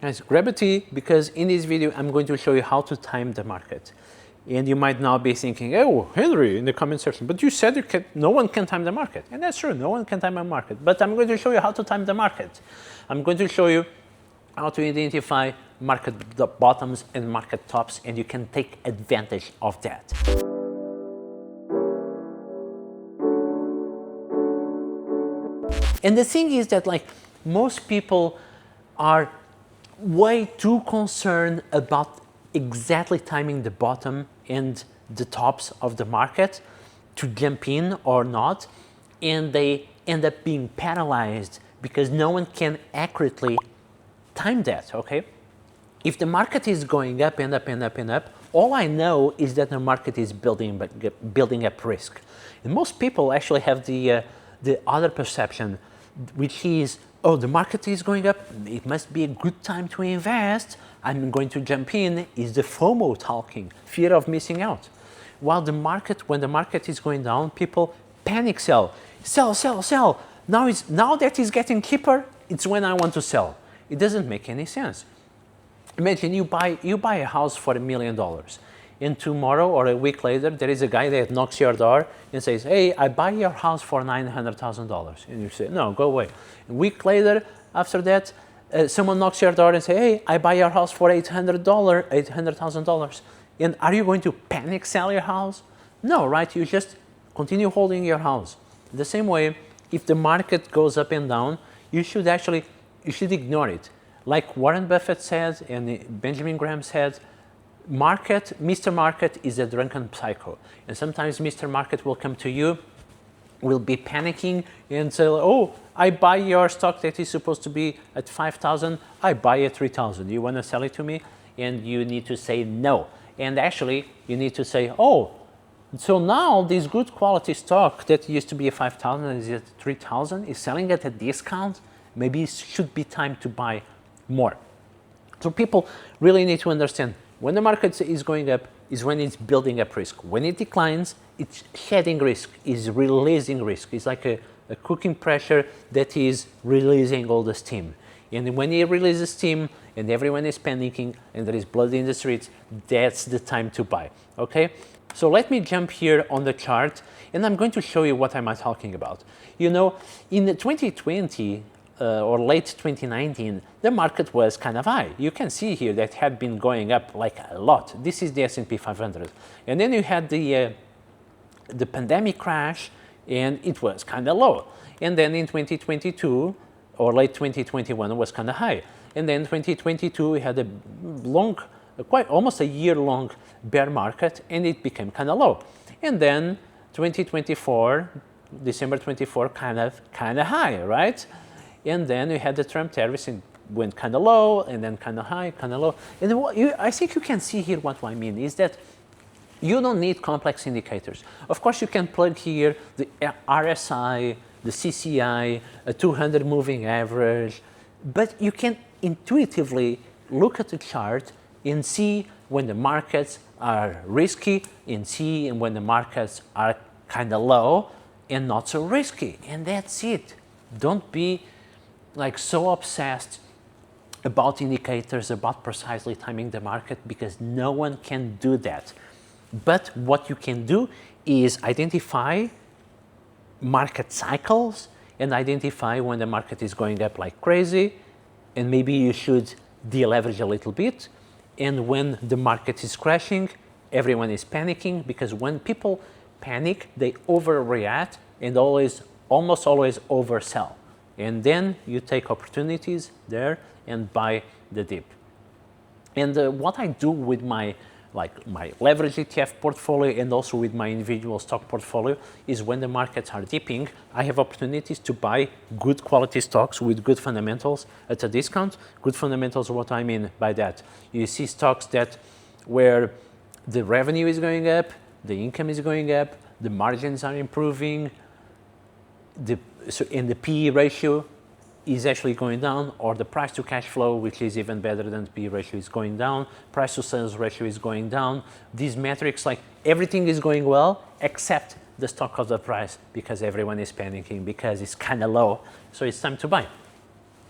Guys, grab a tea, because in this video I'm going to show you how to time the market. And you might now be thinking, oh, Henry, in the comment section, but you said no one can time the market. And that's true, no one can time a market. But I'm going to show you how to time the market. I'm going to show you how to identify market bottoms and market tops, and you can take advantage of that. And the thing is that, like, most people are way too concerned about exactly timing the bottom and the tops of the market to jump in or not, and they end up being paralyzed because no one can accurately time that, okay? If the market is going up and up and up and up, all I know is that the market is building up risk. And most people actually have the other perception, which is, oh, the market is going up, it must be a good time to invest, I'm going to jump in, is the FOMO talking, fear of missing out. While when the market is going down, people panic sell. Sell, sell, sell. Now that it's getting cheaper, it's when I want to sell. It doesn't make any sense. Imagine you buy a house for $1 million, and tomorrow or a week later, there is a guy that knocks your door and says, hey, I buy your house for $900,000. And you say, no, go away. A week later, after that, someone knocks your door and says, hey, I buy your house for $800,000. And are you going to panic sell your house? No, right? You just continue holding your house. The same way, if the market goes up and down, you should ignore it. Like Warren Buffett said and Benjamin Graham said, Mr. Market is a drunken psycho. And sometimes Mr. Market will come to you, will be panicking and say, oh, I buy your stock that is supposed to be at 5,000, I buy it 3,000. You want to sell it to me? And you need to say no. And actually, you need to say, oh, so now this good quality stock that used to be at 5,000 is at 3,000, is selling at a discount. Maybe it should be time to buy more. So people really need to understand, when the market is going up is when it's building up risk. When it declines, it's shedding risk, is releasing risk. It's like a cooking pressure that is releasing all the steam. And when it releases steam and everyone is panicking and there is blood in the streets, that's the time to buy, okay? So let me jump here on the chart and I'm going to show you what I'm talking about. You know, in 2020, or late 2019, the market was kind of high. You can see here that had been going up like a lot. This is the S&P 500. And then you had the pandemic crash and it was kind of low. And then in 2022 or late 2021 it was kind of high. And then 2022 we had a long, almost a year-long bear market and it became kind of low. And then 2024, December 24, kind of high, right? And then we had the Trump tariffs and went kind of low and then kind of high, kind of low. And I think you can see here what I mean is that you don't need complex indicators. Of course, you can plug here the RSI, the CCI, a 200 moving average, but you can intuitively look at the chart and see when the markets are risky and see when the markets are kind of low and not so risky. And that's it. Don't be like so obsessed about indicators, about precisely timing the market, because no one can do that. But what you can do is identify market cycles and identify when the market is going up like crazy and maybe you should deleverage a little bit. And when the market is crashing, everyone is panicking, because when people panic, they overreact and almost always oversell. And then you take opportunities there and buy the dip. And what I do with my leverage ETF portfolio and also with my individual stock portfolio is when the markets are dipping, I have opportunities to buy good quality stocks with good fundamentals at a discount. Good fundamentals, what I mean by that, you see stocks where the revenue is going up, the income is going up, the margins are improving, and the PE ratio is actually going down, or the price to cash flow, which is even better than the PE ratio, is going down, price to sales ratio is going down. These metrics, like everything is going well except the stock of the price, because everyone is panicking because it's kind of low, so it's time to buy.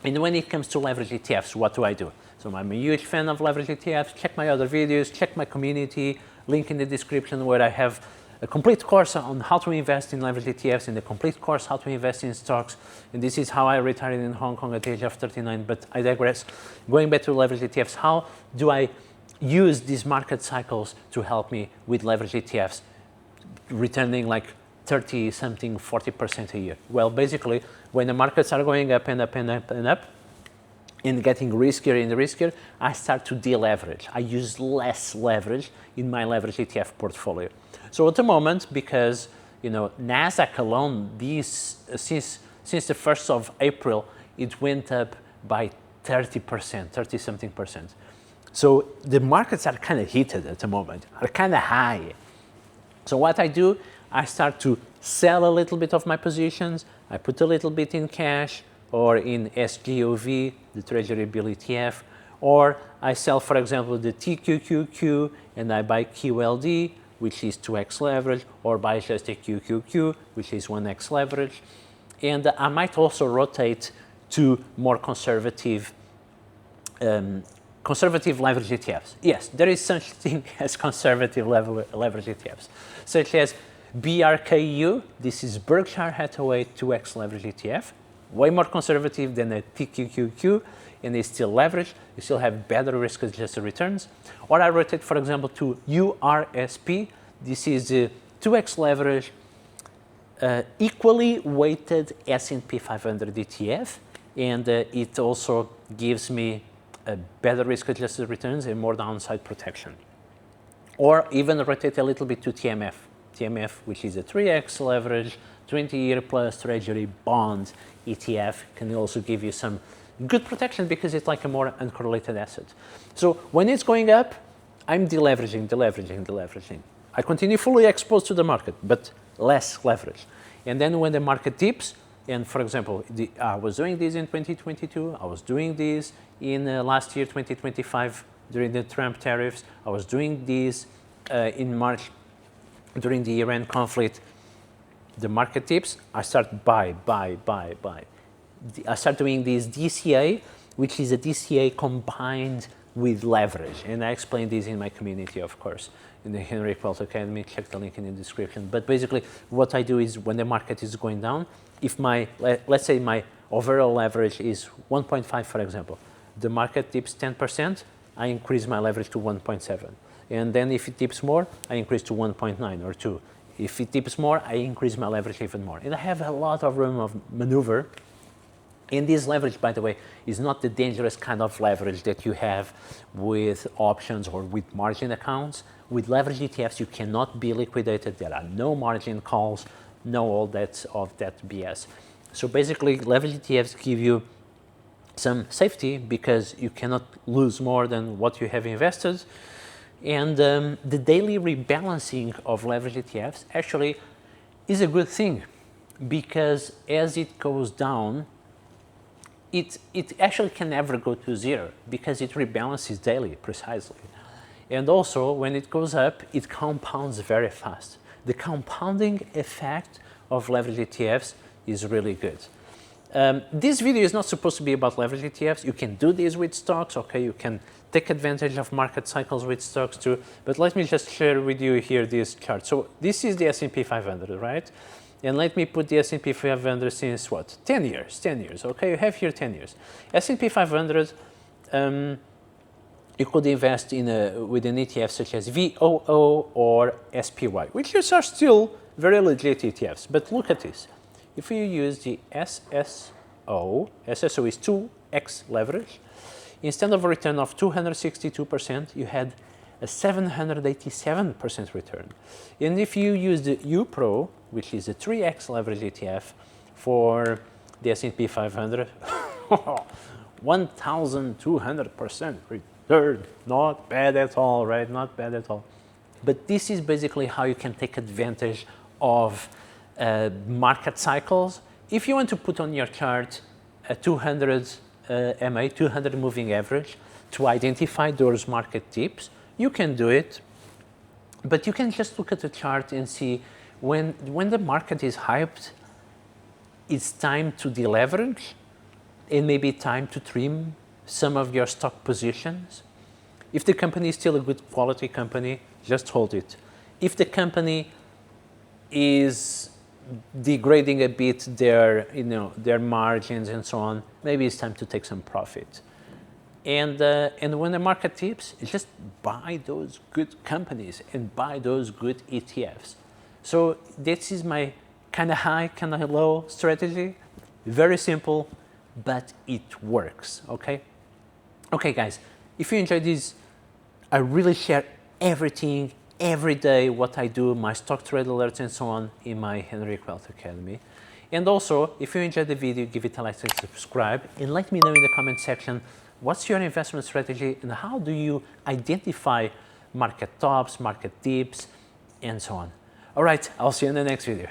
And when it comes to leverage ETFs, what do? So I'm a huge fan of leverage ETFs. Check my other videos, check my community, link in the description where I have a complete course on how to invest in leverage ETFs and a complete course how to invest in stocks. And this is how I retired in Hong Kong at the age of 39, but I digress. Going back to leverage ETFs, how do I use these market cycles to help me with leverage ETFs returning like 30 something, 40% a year? Well, basically, when the markets are going up and up and up and up, and getting riskier and riskier, I start to deleverage. I use less leverage in my leverage ETF portfolio. So at the moment, because Nasdaq alone, since the 1st of April, it went up by 30%, 30 something percent. So the markets are kind of heated at the moment, are kind of high. So what I do, I start to sell a little bit of my positions. I put a little bit in cash or in SGOV, the Treasury Bill ETF, or I sell, for example, the TQQQ and I buy QLD, which is 2x leverage, or buy just a QQQ, which is 1x leverage. And I might also rotate to more conservative leverage ETFs. Yes, there is such thing as conservative leverage ETFs, such as BRKU. This is Berkshire Hathaway 2x leverage ETF, way more conservative than a TQQQ, and it's still leveraged. You still have better risk-adjusted returns. Or I rotate, for example, to URSP. This is a 2x leverage, equally weighted S&P 500 ETF, and it also gives me better risk-adjusted returns and more downside protection. Or even rotate a little bit to TMF, which is a 3x leverage, 20-year plus Treasury bond ETF, can also give you some good protection because it's like a more uncorrelated asset. So when it's going up, I'm deleveraging. I continue fully exposed to the market, but less leverage. And then when the market dips, and for example, I was doing this in 2022, I was doing this in last year, 2025, during the Trump tariffs, I was doing this in March during the Iran conflict. The market dips, I start buy. I start doing this DCA, which is a DCA combined with leverage. And I explain this in my community, of course, in the Henrique Wealth Academy. Check the link in the description. But basically, what I do is when the market is going down, if let's say my overall leverage is 1.5, for example, the market dips 10%, I increase my leverage to 1.7. And then if it dips more, I increase to 1.9 or 2. If it dips more, I increase my leverage even more. And I have a lot of room of maneuver. And this leverage, by the way, is not the dangerous kind of leverage that you have with options or with margin accounts. With leverage ETFs, you cannot be liquidated. There are no margin calls, no all that of that BS. So basically, leverage ETFs give you some safety because you cannot lose more than what you have invested. And the daily rebalancing of leverage ETFs actually is a good thing because as it goes down, it actually can never go to zero because it rebalances daily, precisely. And also, when it goes up, it compounds very fast. The compounding effect of leverage ETFs is really good. This video is not supposed to be about leverage ETFs. You can do this with stocks, okay? You can take advantage of market cycles with stocks too. But let me just share with you here this chart. So this is the S&P 500, right? And let me put the S&P 500 since what? 10 years, okay? You have here 10 years. S&P 500, you could invest with an ETF such as VOO or SPY, which are still very legit ETFs. But look at this. If you use the SSO is 2x leverage, instead of a return of 262%, you had a 787% return. And if you use the UPRO, which is a 3x leverage ETF for the S&P 500, 1,200% return. Not bad at all, right? Not bad at all. But this is basically how you can take advantage of market cycles. If you want to put on your chart a 200 MA, 200 moving average, to identify those market dips, you can do it. But you can just look at the chart and see when the market is hyped, it's time to deleverage and maybe time to trim some of your stock positions. If the company is still a good quality company, just hold it. If the company is degrading a bit their margins and so on, maybe it's time to take some profit. And when the market tips, just buy those good companies and buy those good ETFs. So this is my kind of high, kind of low strategy. Very simple, but it works, okay? Okay, guys, if you enjoyed this, I really share everything, every day, what I do, my stock trade alerts and so on in my Henrique Wealth Academy. And also, if you enjoyed the video, give it a like and subscribe, and let me know in the comment section what's your investment strategy and how do you identify market tops, market dips, and so on. All right, I'll see you in the next video.